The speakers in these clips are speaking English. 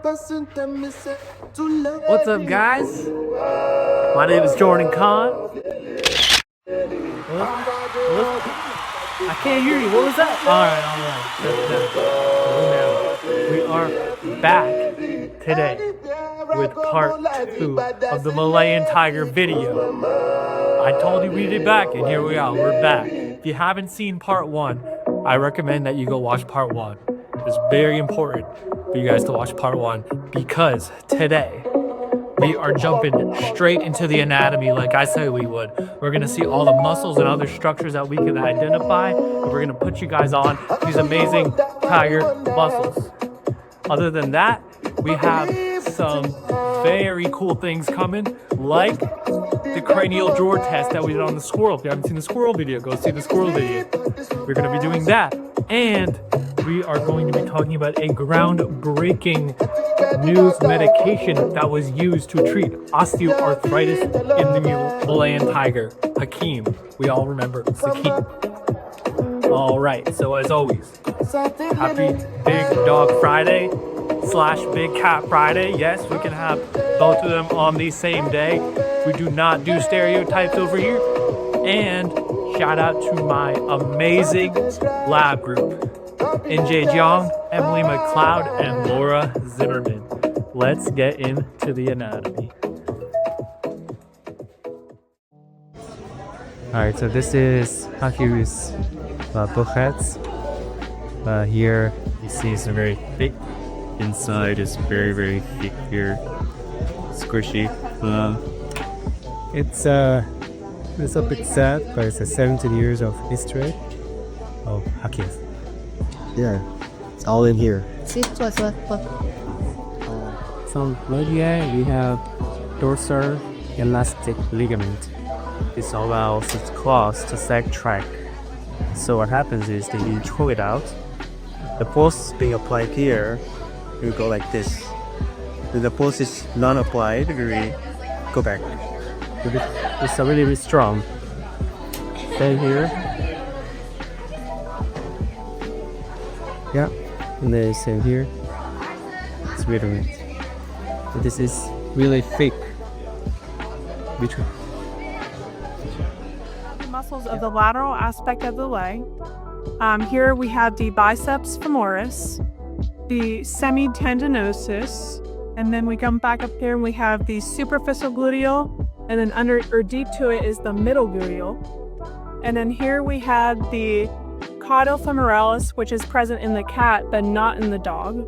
What's up, guys? My name is Jordan Kahn. I can't hear you. What was that? All right. We are back today with part 2 of the Malayan tiger video. I told you we'd be back, and here we are. We're back. If you haven't seen part 1, I recommend that you go watch part 1. It's very important for you guys to watch part 1 because today we are jumping straight into the anatomy like I said we would. We're gonna see all the muscles and other structures that we can identify, and we're gonna put you guys on these amazing tiger muscles. Other than that, we have some very cool things coming, like the cranial jaw test that we did on the squirrel. If you haven't seen the squirrel video, go see the squirrel video. We're gonna be doing that, and we are going to be talking about a groundbreaking news medication that was used to treat osteoarthritis in the Malayan tiger, Hakim. We all remember Hakim. All right, so as always, happy Big Dog Friday / Big Cat Friday. Yes, we can have both of them on the same day. We do not do stereotypes over here. And shout out to my amazing lab group. NJ Jiang, Emily McLeod, and Laura Zimmerman. Let's get into the anatomy. Alright, so this is Hakim's bullheads. Here you see it's very thick. Inside is very, very thick here. Squishy. It's a bit sad, but it's a 17 years of history of Hakim. Yeah, it's all in here. From labia, we have dorsal elastic ligament. It's allows its claws to sack track. So what happens is that you pull it out. The pulse being applied here, we go like this. If the pulse is not applied, we go back. It's really, really strong. Stay here. Yeah, and then same here. It's really this is really thick. Which one? The muscles of the lateral aspect of the leg. Here we have the biceps femoris, the semitendinosus, and then we come back up here and we have the superficial gluteal, and then under or deep to it is the middle gluteal. And then here we have the caudal femoralis, which is present in the cat but not in the dog.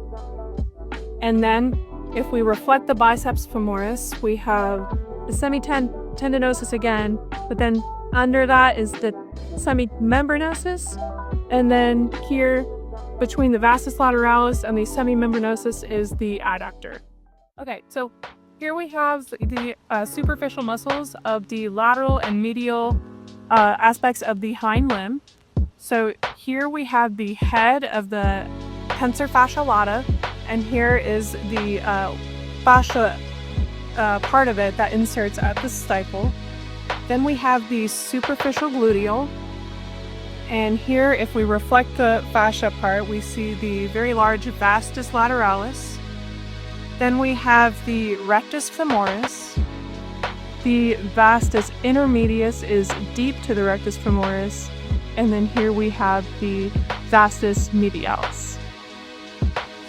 And then if we reflect the biceps femoris, we have the semitendinosus again, but then under that is the semimembranosus, and then here between the vastus lateralis and the semimembranosus is the adductor. Okay, so here we have the superficial muscles of the lateral and medial aspects of the hind limb. So here we have the head of the tensor fascia lata, and here is the fascia part of it that inserts at the stiple. Then we have the superficial gluteal, and here if we reflect the fascia part, we see the very large vastus lateralis. Then we have the rectus femoris. The vastus intermedius is deep to the rectus femoris, and then here we have the vastus medialis.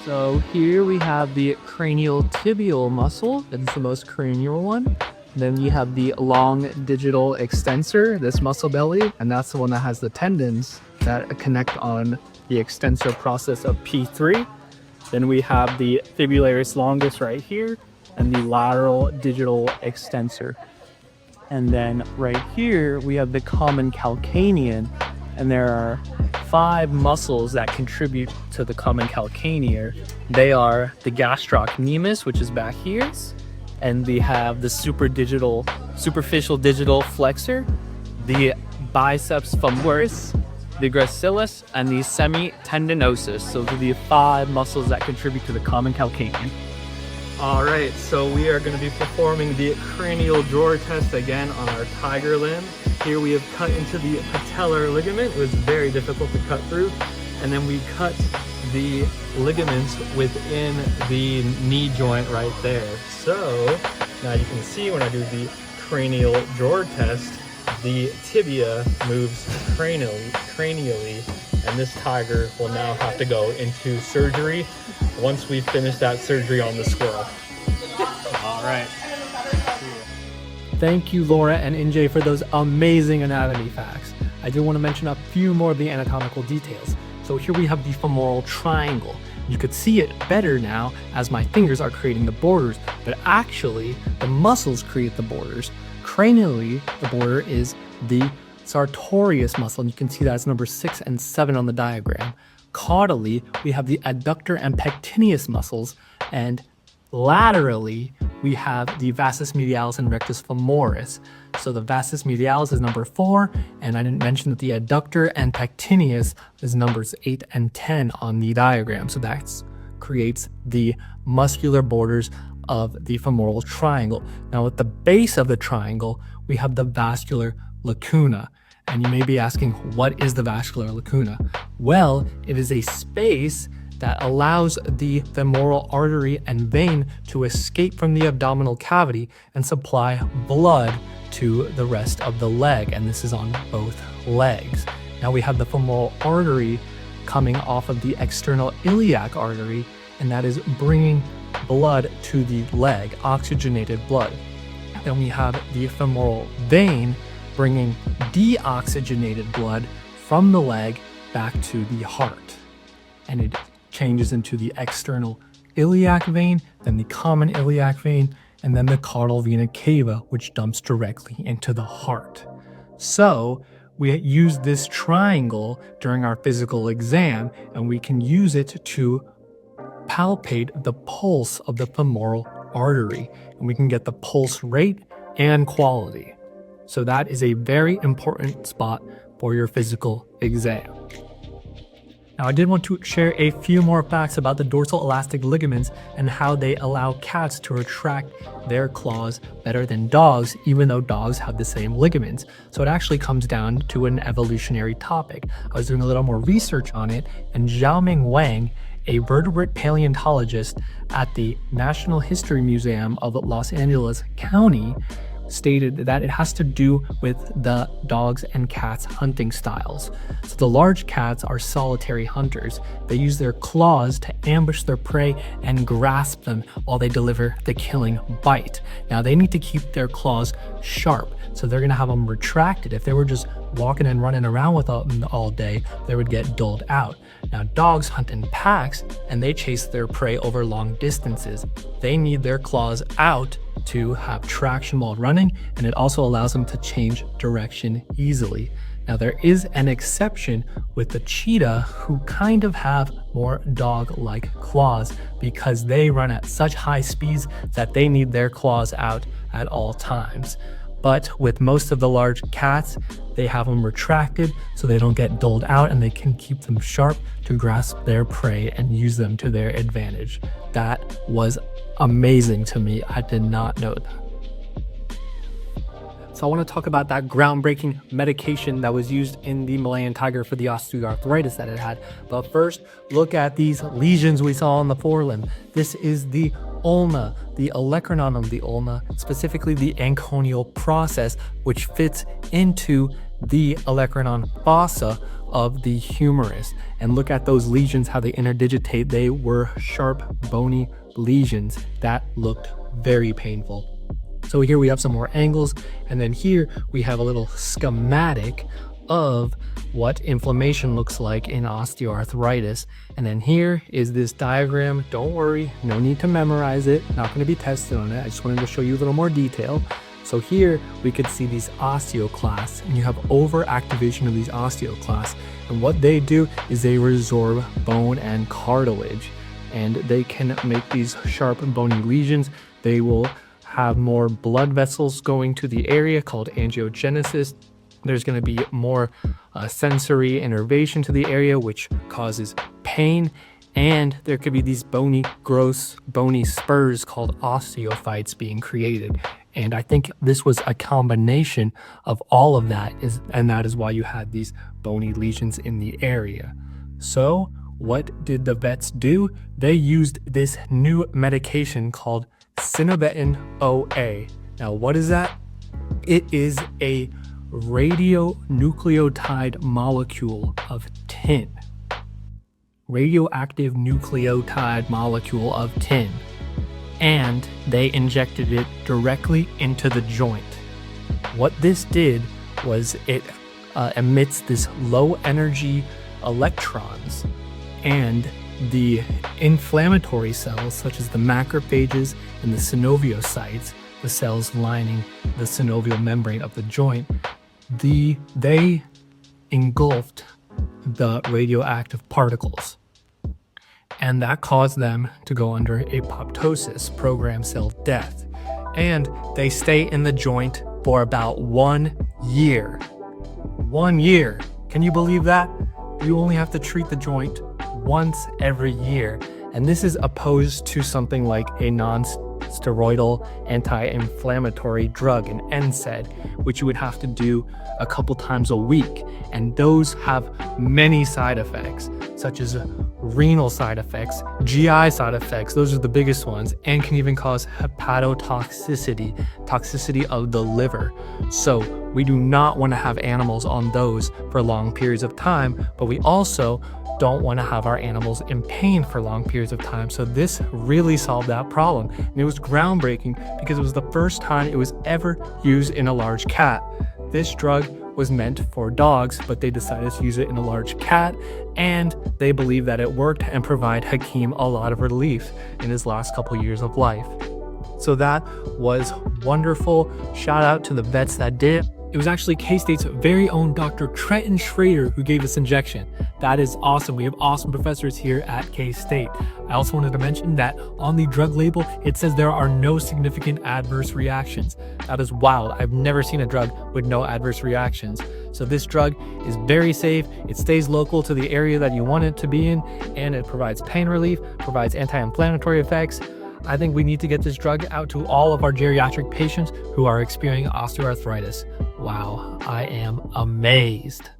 So here we have the cranial tibial muscle. That's the most cranial one. Then you have the long digital extensor, this muscle belly, and that's the one that has the tendons that connect on the extensor process of P3. Then we have the fibularis longus right here, and the lateral digital extensor. And then right here, we have the common calcanean, and there are 5 muscles that contribute to the common calcaneus. They are the gastrocnemius, which is back here, and we have the superficial digital flexor, the biceps femoris, the gracilis, and the semitendinosus. So those are the 5 muscles that contribute to the common calcaneus. All right, so we are going to be performing the cranial jaw test again on our tiger limb. Here we have cut into the patellar ligament. It was very difficult to cut through. And then we cut the ligaments within the knee joint right there. So now you can see when I do the cranial drawer test, the tibia moves cranially, and this tiger will now have to go into surgery once we finish that surgery on the squirrel. All right. Thank you, Laura and NJ, for those amazing anatomy facts. I do want to mention a few more of the anatomical details. So here we have the femoral triangle. You could see it better now as my fingers are creating the borders, but actually the muscles create the borders. Cranially, the border is the sartorius muscle, and you can see that as number 6 and 7 on the diagram. Caudally, we have the adductor and pectineus muscles, and laterally, we have the vastus medialis and rectus femoris. So the vastus medialis is number 4, and I didn't mention that the adductor and pectineus is numbers 8 and 10 on the diagram. So that creates the muscular borders of the femoral triangle. Now at the base of the triangle, we have the vascular lacuna. And you may be asking, what is the vascular lacuna? Well, it is a space that allows the femoral artery and vein to escape from the abdominal cavity and supply blood to the rest of the leg. And this is on both legs. Now we have the femoral artery coming off of the external iliac artery, and that is bringing blood to the leg, oxygenated blood. Then we have the femoral vein bringing deoxygenated blood from the leg back to the heart. And it changes into the external iliac vein, then the common iliac vein, and then the caudal vena cava, which dumps directly into the heart. So we use this triangle during our physical exam, and we can use it to palpate the pulse of the femoral artery, and we can get the pulse rate and quality. So that is a very important spot for your physical exam. Now, I did want to share a few more facts about the dorsal elastic ligaments and how they allow cats to retract their claws better than dogs, even though dogs have the same ligaments. So it actually comes down to an evolutionary topic. I was doing a little more research on it, and Xiaoming Wang, a vertebrate paleontologist at the National History Museum of Los Angeles County, stated that it has to do with the dogs and cats' hunting styles. So the large cats are solitary hunters. They use their claws to ambush their prey and grasp them while they deliver the killing bite. Now they need to keep their claws sharp, so they're gonna have them retracted. If they were just walking and running around with them all day, they would get dulled out. Now dogs hunt in packs, and they chase their prey over long distances. They need their claws out to have traction while running, and it also allows them to change direction easily. Now there is an exception with the cheetah, who kind of have more dog-like claws because they run at such high speeds that they need their claws out at all times. But with most of the large cats, they have them retracted so they don't get dulled out, and they can keep them sharp to grasp their prey and use them to their advantage. That was amazing to me. I did not know that. So I want to talk about that groundbreaking medication that was used in the Malayan tiger for the osteoarthritis that it had. But first, look at these lesions we saw on the forelimb. This is the ulna, the olecranon of the ulna, specifically the anconial process, which fits into the olecranon fossa of the humerus. And look at those lesions, how they interdigitate. They were sharp, bony lesions that looked very painful. So here we have some more angles, and then here we have a little schematic of what inflammation looks like in osteoarthritis. And then here is this diagram. Don't worry, no need to memorize it, not going to be tested on it. I just wanted to show you a little more detail. So here we could see these osteoclasts, and you have overactivation of these osteoclasts. And what they do is they resorb bone and cartilage, and they can make these sharp bony lesions. They will have more blood vessels going to the area called angiogenesis. There's going to be more sensory innervation to the area, which causes pain. And there could be these bony, gross, bony spurs called osteophytes being created. And I think this was a combination of all of that, and that is why you had these bony lesions in the area. So what did the vets do? They used this new medication called cinnamon OA. Now, what is that? It is a radionucleotide molecule of tin. Radioactive nucleotide molecule of tin. And they injected it directly into the joint. What this did was it emits this low energy electrons, and the inflammatory cells such as the macrophages and the synoviocytes, the cells lining the synovial membrane of the joint, they engulfed the radioactive particles, and that caused them to go under apoptosis, programmed cell death, and they stay in the joint for about 1 year. 1 year. Can you believe that? You only have to treat the joint once every year. And this is opposed to something like a non-steroidal anti-inflammatory drug, an NSAID, which you would have to do a couple times a week. And those have many side effects, such as renal side effects, GI side effects, those are the biggest ones, and can even cause hepatotoxicity, toxicity of the liver. So we do not want to have animals on those for long periods of time, but we also don't want to have our animals in pain for long periods of time. So this really solved that problem. And it was groundbreaking because it was the first time it was ever used in a large cat. This drug was meant for dogs, but they decided to use it in a large cat, and they believe that it worked and provide Hakeem a lot of relief in his last couple years of life. So that was wonderful. Shout out to the vets that did it. It was actually K-State's very own Dr. Trenton Schrader who gave this injection. That is awesome. We have awesome professors here at K-State. I also wanted to mention that on the drug label, it says there are no significant adverse reactions. That is wild. I've never seen a drug with no adverse reactions. So this drug is very safe. It stays local to the area that you want it to be in, and it provides pain relief, provides anti-inflammatory effects. I think we need to get this drug out to all of our geriatric patients who are experiencing osteoarthritis. Wow, I am amazed.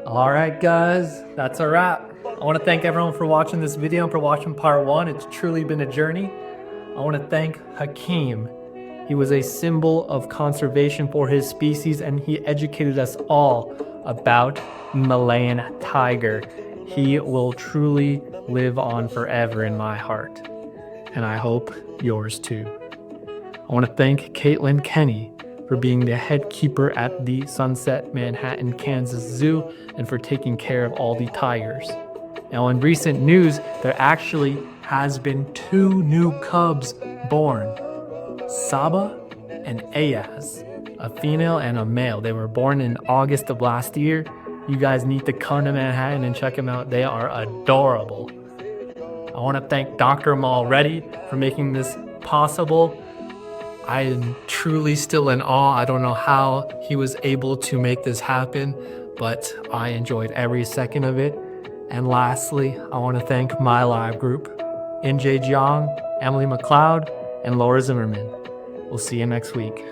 All right, guys, that's a wrap. I want to thank everyone for watching this video and for watching part 1. It's truly been a journey. I want to thank Hakeem. He was a symbol of conservation for his species, and he educated us all about Malayan tiger. He will truly live on forever in my heart, and I hope yours too. I want to thank Caitlin Kenny for being the head keeper at the Sunset Manhattan, Kansas Zoo, and for taking care of all the tigers. Now, in recent news, there actually has been 2 new cubs born, Saba and Ayaz, a female and a male. They were born in August of last year. You guys need to come to Manhattan and check them out. They are adorable. I want to thank Dr. Mulready for making this possible. I am truly still in awe. I don't know how he was able to make this happen, but I enjoyed every second of it. And lastly, I want to thank my live group, NJ Jiang, Emily McLeod, and Laura Zimmerman. We'll see you next week.